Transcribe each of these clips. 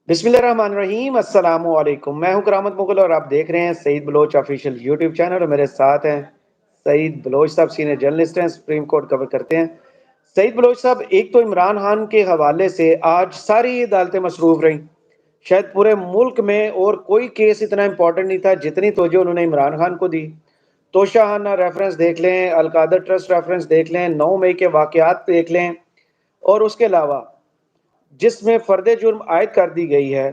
बिस्मिल्लाहिर्रहमानिर्रहीम अस्सलामु अलैकुम। मैं हूं करामत मुगल और आप देख रहे हैं Saeed Baloch official YouTube channel और मेरे साथ हैं सईद बलोच साहब, सीनियर जर्नलिस्ट हैं, सुप्रीम कोर्ट कवर करते हैं। सईद बलोच साहब, एक तो इमरान खान के हवाले से आज सारी अदालतें मसरूफ रहीं। शायद पूरे मुल्क में और कोई केस इतना इंपॉर्टेंट नहीं था जितनी तवज्जो उन्होंने इमरान खान को दी। तोशाखाना रेफरेंस देख लें, अलकादर ट्रस्ट रेफरेंस देख लें, 9 मई के वाकयात देख लें और उसके अलावा जिसमें फर्द जुर्म आयद कर दी गई है,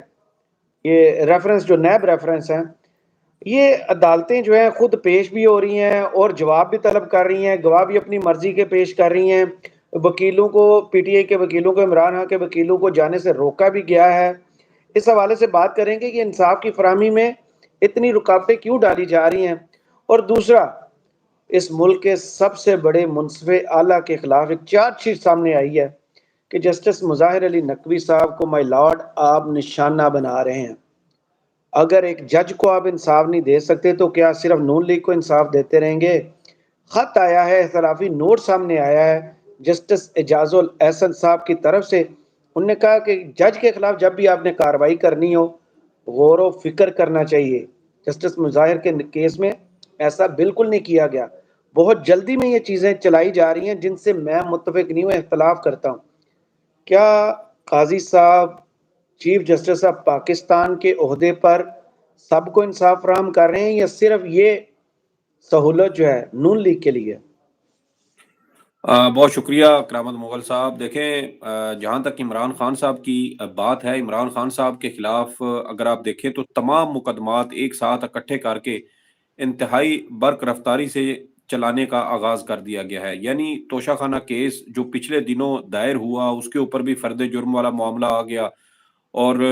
ये रेफरेंस जो नैब रेफरेंस है, ये अदालतें जो हैं खुद पेश भी हो रही हैं और जवाब भी तलब कर रही हैं, गवाह भी अपनी मर्जी के पेश कर रही हैं। वकीलों को, पीटीआई के वकीलों को, इमरान खान के वकीलों को जाने से रोका भी गया है। इस हवाले से बात करेंगे कि इंसाफ की फराहमी में इतनी रुकावटें क्यों डाली जा रही हैं। और दूसरा, इस मुल्क के सबसे बड़े मुंसफ़े आला के खिलाफ एक चार्जशीट सामने आई है कि जस्टिस मुज़ाहिर अली नकवी साहब को माय लॉर्ड आप निशाना बना रहे हैं। अगर एक जज को आप इंसाफ नहीं दे सकते तो क्या सिर्फ नून लीग को इंसाफ देते रहेंगे? खत आया है, इख्तलाफी नोट सामने आया है जस्टिस एजाजुल एहसन साहब की तरफ से। उन्होंने कहा कि जज के खिलाफ जब भी आपने कार्रवाई करनी हो, गौर व फिक्र करना चाहिए। जस्टिस मुजाहिर के केस में ऐसा बिल्कुल नहीं किया गया। बहुत जल्दी में ये चीज़ें चलाई जा रही हैं जिनसे मैं मुत्तफिक नहीं हूँ, इख्तलाफ करता हूँ। क्या काजी साहब, चीफ जस्टिस ऑफ पाकिस्तान के ओहदे पर सबको इंसाफ फराहम कर रहे हैं या सिर्फ ये सहूलत जो है नून लीग के लिए? बहुत शुक्रिया करामत मुग़ल साहब। देखें, जहाँ तक इमरान खान साहब की बात है, इमरान खान साहब के खिलाफ अगर आप देखें तो तमाम मुकदमात एक साथ इकट्ठे करके इंतहाई बर्क रफ्तारी से चलाने का आगाज़ कर दिया गया है। यानी तोशाखाना केस जो पिछले दिनों दायर हुआ, उसके ऊपर भी फ़र्द जुर्म वाला मामला आ गया। और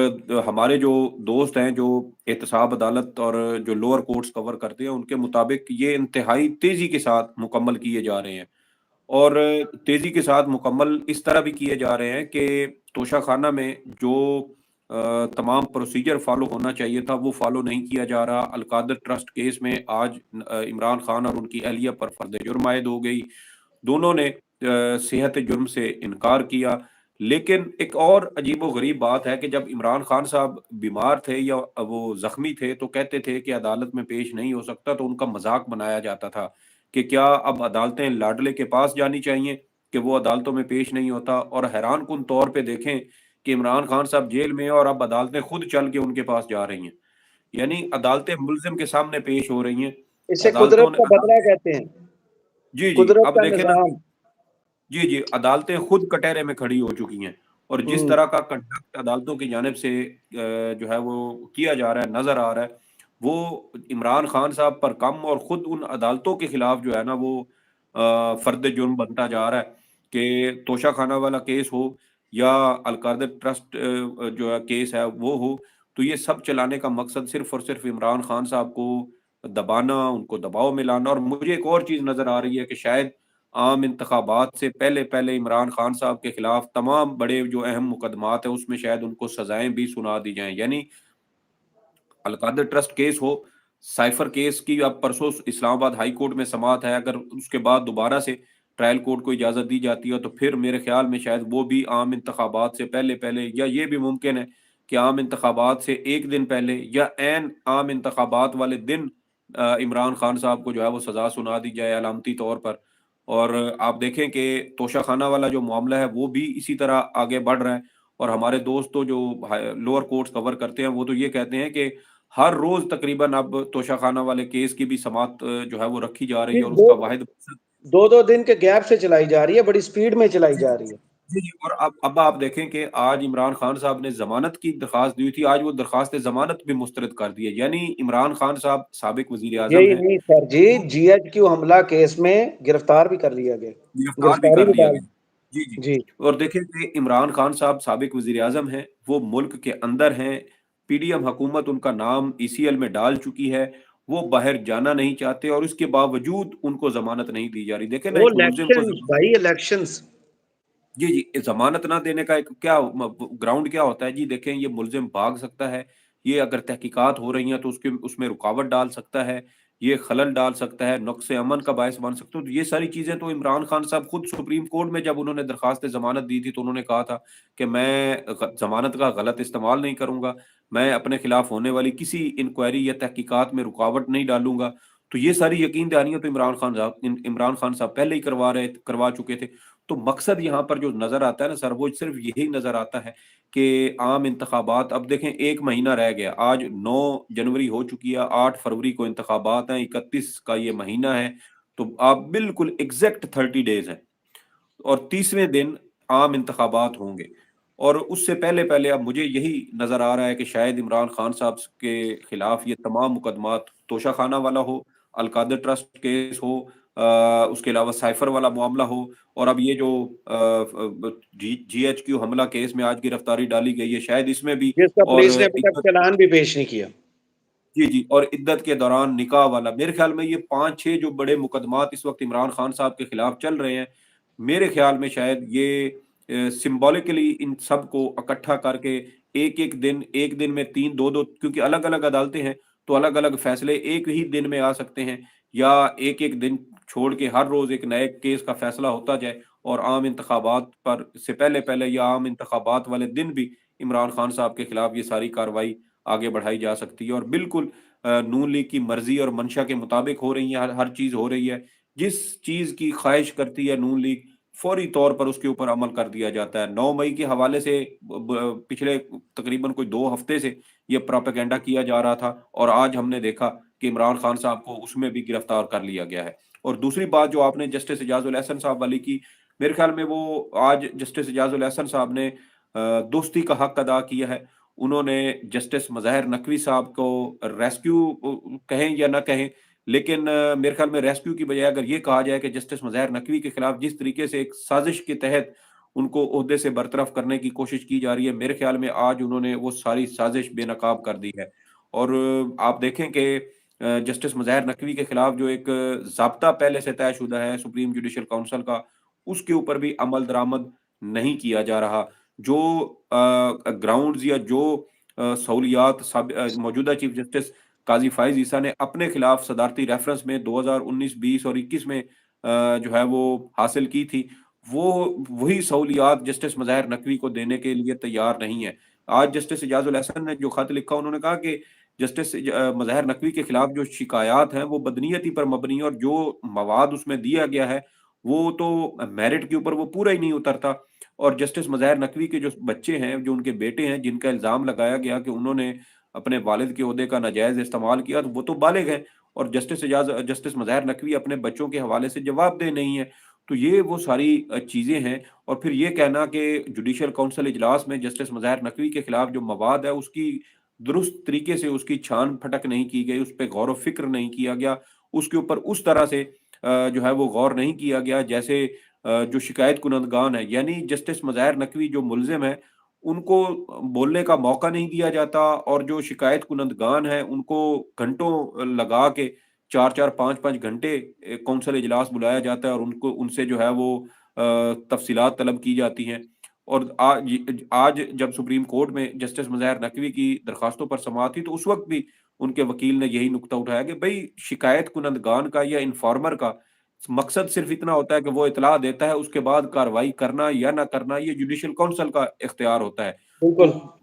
हमारे जो दोस्त हैं, जो एहतसाब अदालत और जो लोअर कोर्ट्स कवर करते हैं, उनके मुताबिक ये इंतहाई तेज़ी के साथ मुकम्मल किए जा रहे हैं। और तेज़ी के साथ मुकम्मल इस तरह भी किए जा रहे हैं कि तोशाखाना में जो तमाम प्रोसीजर फ़ॉलो होना चाहिए था, वो फ़ॉलो नहीं किया जा रहा। अलकादर ट्रस्ट केस में आज इमरान खान और उनकी अहलिया पर फ़र्द जुर्म आयद हो गई। दोनों ने सेहत जुर्म से इनकार किया। लेकिन एक और अजीबो-गरीब बात है कि जब इमरान खान साहब बीमार थे या वो ज़ख्मी थे, तो कहते थे कि अदालत में पेश नहीं हो सकता, तो उनका मज़ाक बनाया जाता था कि क्या अब अदालतें लाडले के पास जानी चाहिए कि वो अदालतों में पेश नहीं होता। और हैरानकुन तौर पे देखें कि इमरान खान साहब जेल में हैं और अब अदालतें खुद चल के उनके पास जा रही हैं। यानी अदालतें मुल्ज़िम के सामने पेश हो रही हैं। इसे कुदरत अदालतों ने का बदला अदालतें कहते हैं। जी, जी। कुदरत अब का देखें ना कि निज़ाम। जी, जी, अदालतें खुद कटहरे में खड़ी हो चुकी हैं। और जिस हुँ। तरह का कंडक्ट अदालतों की जानिब से जो है वो किया जा रहा है, नज़र आ रहा है, वो इमरान खान साहब पर कम और खुद उन अदालतों के खिलाफ जो है ना वो फ़र्द जुर्म बनता जा रहा है कि तोशाखाना वाला केस हो या अलकायदा ट्रस्ट जो है केस है वो हो, तो ये सब चलाने का मकसद सिर्फ़ और सिर्फ़ इमरान खान साहब को दबाना, उनको दबाव में लाना। और मुझे एक और चीज़ नज़र आ रही है कि शायद आम इंतखाबात से पहले-पहले इमरान खान साहब के खिलाफ तमाम बड़े जो अहम मुकदमात हैं, उसमें शायद उनको सज़ाएँ भी सुना दी जाएँ। यानी अलकादर ट्रस्ट केस हो, साइफर केस की अब परसों इस्लामाबाद हाई कोर्ट में समाअत है, अगर उसके बाद दोबारा से ट्रायल कोर्ट को इजाज़त दी जाती है, तो फिर मेरे ख़्याल में शायद वो भी आम इंतखाबात से पहले-पहले, या ये भी मुमकिन है कि आम इंतखाबात से 1 दिन पहले या ऐन आम इंतखाबात वाले दिन इमरान खान साहब को जो है वो सज़ा सुना दी जाए अलामती तौर पर। और आप देखें कि तोशाखाना वाला जो मामला है, वो भी इसी तरह आगे बढ़ रहा है। और हमारे दोस्त तो जो लोअर कोर्ट्स कवर करते हैं, वो तो ये कहते हैं कि हर रोज़ तकरीबन अब तोशाखाना वाले केस की भी समाअत जो है वो रखी जा रही जी, है और दो उसका वाहिद मकसद 2-2 दिन के गैप से चलाई जा रही है, बड़ी स्पीड में चलाई जी, जा रही है। जी, जी। और अब आप देखें कि आज इमरान खान साहब ने ज़मानत की दरख़्वास्त दी थी, आज वो दरख़्वास्त ज़मानत भी मुस्तरद कर दी है। यानी इमरान खान साहब साबिक वज़ीर-ए-आज़म यही हैं, नहीं सर जी, वो जीएचक्यू हमला केस में गिरफ्तार भी कर लिया गया। गिरफ्तार भी गिरफ्तारी कर भी लिया डाल। गया। जी, जी। जी। और देखिए कि इमरान खान साहब साबिक वज़ीर-ए-आज़म हैं, वो मुल्क के अंदर हैं, पीडीएम हुकूमत उनका नाम ईसीएल में डाल चुकी है, वो बाहर जाना नहीं चाहते और इसके बावजूद उनको ज़मानत नहीं दी जा रही। देखें ना, वो एक मुल्ज़िम को इलेक्शंस भाई, इलेक्शंस। जी, जी, ज़मानत ना देने का एक क्या ग्राउंड क्या होता है जी? देखें, ये मुल्ज़िम भाग सकता है, ये अगर तहकीकात हो रही हैं तो उसके उसमें रुकावट डाल सकता है, ये खलल डाल सकता है, नुक्स अमन का बायस बन सकता है। तो ये सारी चीज़ें तो इमरान खान साहब खुद सुप्रीम कोर्ट में जब उन्होंने दरख्वास्त ज़मानत दी थी, तो उन्होंने कहा था कि मैं ज़मानत का गलत इस्तेमाल नहीं करूँगा, मैं अपने खिलाफ होने वाली किसी इंक्वायरी या तहकीकात में रुकावट नहीं डालूँगा। तो ये सारी यकीन दहानियाँ तो इमरान खान साहब पहले ही करवा चुके थे। तो मकसद यहाँ पर जो नज़र आता है ना सर, वो सिर्फ़ यही नज़र आता है कि आम इंतखाबात, अब देखें 1 महीना रह गया। आज 9 जनवरी हो चुकी है, 8 फरवरी को इंतखाबात हैं, 31 का ये महीना है। तो आप बिल्कुल एग्ज़ैक्ट 30 डेज़ हैं और 30वें दिन आम इंतखाबात होंगे। और उससे पहले-पहले अब मुझे यही नज़र आ रहा है कि शायद इमरान खान साहब के खिलाफ ये तमाम मुकदमात तोशाखाना वाला हो, अलकादर ट्रस्ट केस हो, उसके अलावा साइफर वाला मामला हो, और अब ये जो जीएचक्यू हमला केस में आज गिरफ्तारी डाली गई है, शायद इसमें भी। जिसका और पुलिस ने अभी तक चालान भी पेश नहीं किया। जी, जी, और इद्दत के दौरान निकाह वाला, मेरे ख़्याल में ये 5-6 जो बड़े मुकदमात इस वक़्त इमरान खान साहब के खिलाफ चल रहे हैं, मेरे ख़्याल में शायद ये सिम्बॉलिकली इन सबको इकट्ठा करके एक दिन में 3 2-2, क्योंकि अलग-अलग अदालतें हैं, तो अलग-अलग फ़ैसले एक ही दिन में आ सकते हैं, या एक-एक दिन छोड़ के हर रोज़ एक नए केस का फ़ैसला होता जाए, और आम इंतखाबात पर से पहले-पहले या आम इंतखाबात वाले दिन भी इमरान खान साहब के खिलाफ ये सारी कार्रवाई आगे बढ़ाई जा सकती है। और बिल्कुल नून लीग की मर्ज़ी और मंशा के मुताबिक हो रही है, हर हर चीज़ हो रही है। जिस चीज़ की ख़्वाहिश करती है नून लीग, फ़ौरी तौर पर उसके ऊपर अमल कर दिया जाता है। 9 मई के हवाले से पिछले तकरीबन कोई 2 हफ़्ते से ये प्रोपेगेंडा किया जा रहा था, और आज हमने देखा कि इमरान खान साहब को उसमें भी गिरफ्तार कर लिया गया है। और दूसरी बात जो आपने जस्टिस इजाज़ुल एहसन साहब वाली की, मेरे ख़्याल में वो आज जस्टिस इजाज़ुल एहसन साहब ने दोस्ती का हक़ अदा किया है। उन्होंने जस्टिस मज़ाहिर नकवी साहब को रेस्क्यू कहें या ना कहें, लेकिन मेरे ख़्याल में रेस्क्यू की बजाय अगर ये कहा जाए कि जस्टिस मज़ाहिर नकवी के खिलाफ जिस तरीके से एक साज़िश के तहत उनको ओहदे से बरतरफ करने की कोशिश की जा रही है, मेरे ख़्याल में आज उन्होंने वो सारी साज़िश बेनकाब कर दी है। और आप देखें कि जस्टिस मज़ाहिर नकवी के खिलाफ जो एक ज़ाब्ता पहले से तयशुदा है सुप्रीम जुडिशल काउंसिल का, उसके ऊपर भी अमल दरामद नहीं किया जा रहा। जो ग्राउंड्स या जो सहूलियात मौजूदा चीफ जस्टिस काज़ी फ़ाइज़ ईसा ने अपने खिलाफ सदारती रेफरेंस में 2019, 20 और 21 में जो है वो हासिल की थी, वो वही सहूलियात जस्टिस मज़ाहिर नकवी को देने के लिए तैयार नहीं है। आज जस्टिस इजाज़ुल एहसन ने जो खत लिखा, उन्होंने कहा कि जस्टिस मज़ाहिर नकवी के खिलाफ जो शिकायत हैं वो बदनीयती पर मबनी है, और जो मवाद उसमें दिया गया है, वो तो मेरिट के ऊपर वो पूरा ही नहीं उतरता। और जस्टिस मज़ाहिर नकवी के जो बच्चे हैं, जो उनके बेटे हैं, जिनका इल्ज़ाम लगाया गया कि उन्होंने अपने वालिद के ओहदे का नाजायज़ इस्तेमाल किया, तो वो तो बालिग हैं, और जस्टिस मज़ाहिर नकवी अपने बच्चों के हवाले से जवाबदेह नहीं है। तो ये वो सारी चीज़ें हैं। और फिर ये कहना कि जुडिशल काउंसिल इजलास में जस्टिस मज़ाहिर नकवी के खिलाफ जो मवाद है, उसकी दुरुस्त तरीके से उसकी छान-फटक नहीं की गई, उस पे गौर-व-फ़िक्र नहीं किया गया, उसके ऊपर उस तरह से जो है वो गौर नहीं किया गया जैसे जो शिकायत कुनंदगान है, यानी जस्टिस मज़ाहिर नकवी जो मुल्ज़िम है, उनको बोलने का मौका नहीं दिया जाता, और जो शिकायत कुनंदगान है, उनको घंटों लगा के 4-4 5-5 घंटे कौंसल इजलास बुलाया जाता है, और उनको उनसे जो है वो तफ़सीलात तलब की जाती हैं। और आज जब सुप्रीम कोर्ट में जस्टिस मज़ाहिर नकवी की दरखास्तों पर समाअत थी, तो उस वक़्त भी उनके वकील ने यही नुक्ता उठाया कि भई शिकायत कुनंदगान का या इन्फॉर्मर का मकसद सिर्फ़ इतना होता है कि वो इत्तला देता है, उसके बाद कार्रवाई करना या ना करना ये जुडिशल काउंसिल का इख्तियार होता है। तो बिल्कुल।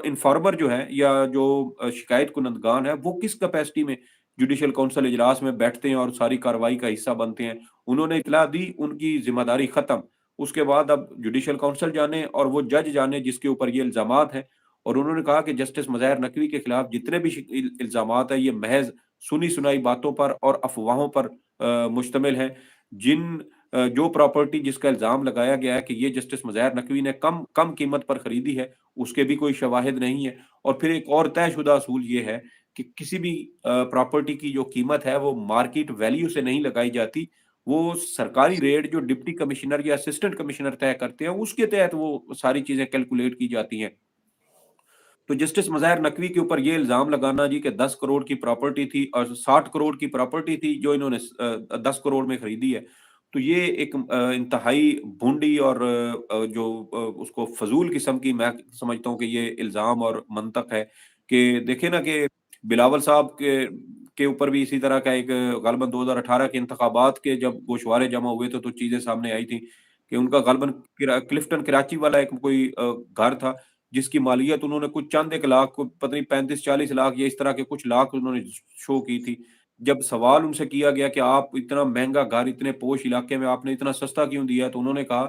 इन्फॉर्मर जो है, या जो शिकायत कुनंदगान है, वो किस कैपेसिटी में जुडिशल काउंसिल इजलास में बैठते हैं और सारी कार्रवाई का हिस्सा बनते हैं। उन्होंने इत्तला दी, उनकी ज़िम्मेदारी ख़त्म। उसके बाद अब जुडिशल काउंसिल जाने और वो जज जाने जिसके ऊपर ये इल्ज़ामात हैं। और उन्होंने कहा कि जस्टिस मज़ाहिर नकवी के खिलाफ जितने भी इल्ज़ामात हैं, ये महज़ सुनी-सुनाई बातों पर और अफ़वाहों पर मुश्तमिल हैं। जो प्रॉपर्टी जिसका इल्ज़ाम लगाया गया है कि ये जस्टिस मज़ाहिर नकवी ने कम कम कीमत पर खरीदी है, उसके भी कोई शवाहिद नहीं है। और फिर एक और तयशुदा असूल ये है कि किसी भी प्रॉपर्टी की जो कीमत है, वो मार्केट वैल्यू से नहीं लगाई जाती। वो सरकारी रेट जो डिप्टी कमिश्नर या असिस्टेंट कमिश्नर तय करते हैं, उसके तहत वो सारी चीज़ें कैलकुलेट की जाती हैं। तो जस्टिस मज़ाहिर नकवी के ऊपर ये इल्ज़ाम लगाना जी कि 10 करोड़ की प्रॉपर्टी थी और 60 करोड़ की प्रॉपर्टी थी जो इन्होंने 10 करोड़ में खरीदी है। तो ये एक इंतहाई भोंडी और उसको फ़ज़ूल किस्म की मैं समझता हूँ कि ये इल्ज़ाम और मंतक है कि देखिए ना कि बिलावल साहब के ऊपर भी इसी तरह का एक ग़ालिबन 2018 के इंतखाबात के जब गोशवारे जमा हुए थे, तो चीज़ें सामने आई थी कि उनका ग़ालिबन क्लिफ्टन कराची वाला एक कोई घर था, जिसकी मालियत उन्होंने कुछ चंद 1 लाख को पता नहीं 35-40 लाख या इस तरह के कुछ लाख उन्होंने शो की थी। जब सवाल उनसे किया गया कि आप इतना महँगा घर इतने पोश इलाके में आपने इतना सस्ता क्यों दिया? तो उन्होंने कहा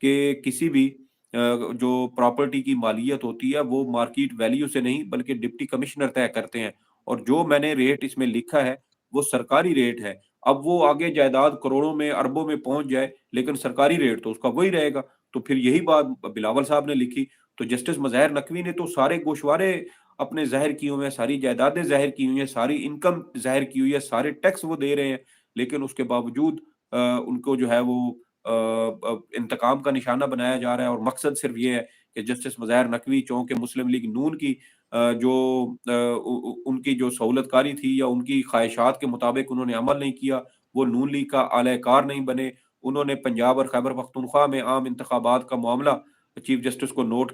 कि किसी भी जो प्रॉपर्टी की मालियत होती है वो मार्केट वैल्यू से नहीं बल्कि डिप्टी कमिश्नर तय करते हैं और जो मैंने रेट इसमें लिखा है, वो सरकारी रेट है। अब वो आगे जायदाद करोड़ों में, अरबों में पहुँच जाए, लेकिन सरकारी रेट तो उसका वही रहेगा। तो फिर यही बात बिलावल साहब ने लिखी, तो जस्टिस मज़ाहिर नकवी ने तो सारे गोशवारे अपने ज़ाहिर किए हुए हैं, सारी जायदादें ज़ाहिर की हुई हैं, सारी इनकम ज़ाहिर की हुई है, सारे टैक्स वो दे रहे हैं, लेकिन उसके बावजूद उनको जो है वो इंतकाम का निशाना बनाया जा रहा है और मकसद सिर्फ़ ये है कि जस्टिस मज़ाहिर नकवी चूँकि मुस्लिम लीग नून की जो उनकी जो सहूलतकारी थी या उनकी ख़्वाहिशात के मुताबिक उन्होंने अमल नहीं किया, वो नून लीग का आला-कार नहीं बने। उन्होंने पंजाब और खैबर पख्तूनख्वा में आम इंतखाबात का मामला चीफ जस्टिस को नोट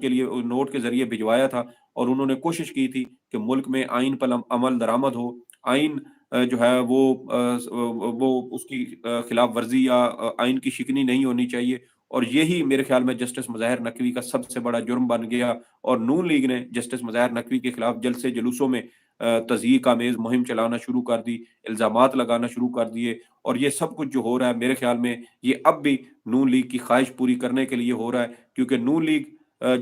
के ज़रिए भिजवाया था और उन्होंने कोशिश की थी कि मुल्क में आइन पर अमल दरामद हो। आइन जो है वो उसकी खिलाफ वर्ज़ी या आइन की शिकनी नहीं होनी चाहिए और यही मेरे ख़्याल में जस्टिस मज़ाहिर नकवी का सबसे बड़ा जुर्म बन गया और नून लीग ने जस्टिस मज़ाहिर नकवी के खिलाफ जलसे-जुलूसों में तज़यीक़ आमेज़ मुहिम चलाना शुरू कर दी, इल्ज़ामात लगाना शुरू कर दिए और ये सब कुछ जो हो रहा है मेरे ख़्याल में ये अब भी नून लीग की ख़्वाहिश पूरी करने के लिए हो रहा है क्योंकि नून लीग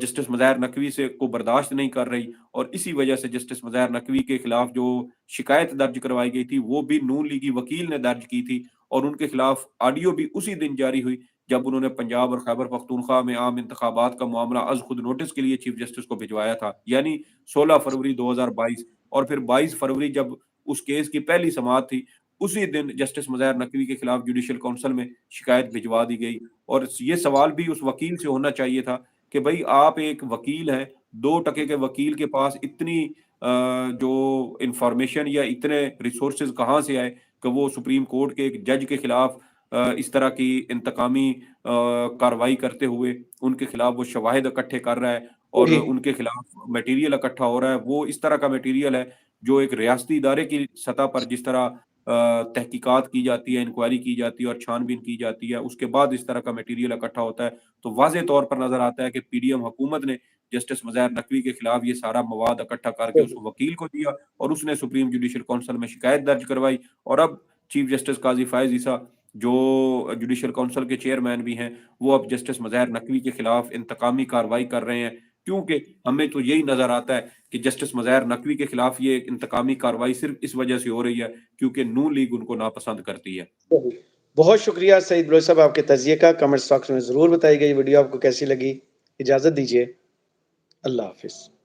जस्टिस मज़ाहिर नकवी से को बर्दाश्त नहीं कर रही और इसी वजह से जस्टिस मज़ाहिर नकवी के खिलाफ जो शिकायत दर्ज करवाई गई थी, वो भी नून लीगी वकील ने दर्ज की थी और उनके खिलाफ ऑडियो भी उसी दिन जारी हुई जब उन्होंने पंजाब और खैबर पख्तूनख्वा में आम इंतखाबात का मामला अज़ खुद नोटिस के लिए चीफ जस्टिस को भिजवाया था, यानी 16 फरवरी 2022 और फिर 22 फरवरी जब उस केस की पहली समाअत थी, उसी दिन जस्टिस मज़ाहिर नकवी के खिलाफ जुडिशल काउंसिल में शिकायत भिजवा दी गई और ये सवाल भी उस वकील से होना चाहिए था कि भई आप एक वकील हैं, 2 टके के वकील के पास इतनी जो इन्फॉर्मेशन या इतने रिसोर्सेज़ कहाँ से आए कि वो सुप्रीम कोर्ट के एक जज के खिलाफ इस तरह की इंतकामी कार्रवाई करते हुए उनके खिलाफ वो शवाहिद इकट्ठे कर रहा है और जी, उनके खिलाफ मटेरियल इकट्ठा हो रहा है। वो इस तरह का मटेरियल है जो एक रियासती इदारे की सतह पर जिस तरह तहकीकात की जाती है, इंक्वायरी की जाती है और छानबीन की जाती है, उसके बाद इस तरह का मटेरियल इकट्ठा होता है। तो वाज़ेह तौर पर नज़र आता है कि पीडीएम हुकूमत ने जस्टिस मज़ाहिर नकवी के खिलाफ ये सारा मवाद इकट्ठा करके उस बिल्कुल। वकील को दिया और उसने सुप्रीम जुडिशल काउंसिल में शिकायत दर्ज करवाई और अब चीफ जस्टिस काज़ी फ़ाइज़ ईसा जो जुडिशल काउंसिल के चेयरमैन भी हैं, वो अब जस्टिस मज़ाहिर नकवी के खिलाफ इंतकामी कार्रवाई कर रहे हैं। क्योंकि हमें तो यही नज़र आता है कि जस्टिस मज़ाहिर नकवी के खिलाफ ये इंतकामी कार्रवाई सिर्फ़ इस वजह से हो रही है क्योंकि नून लीग उनको नापसंद करती है। सही। बहुत शुक्रिया सईद बलोच साहब आपके तज़िये का, कमेंट बॉक्स में ज़रूर बताइएगा ये वीडियो आपको कैसी लगी। इजाज़त दीजिए। अल्लाह हाफ़िज़।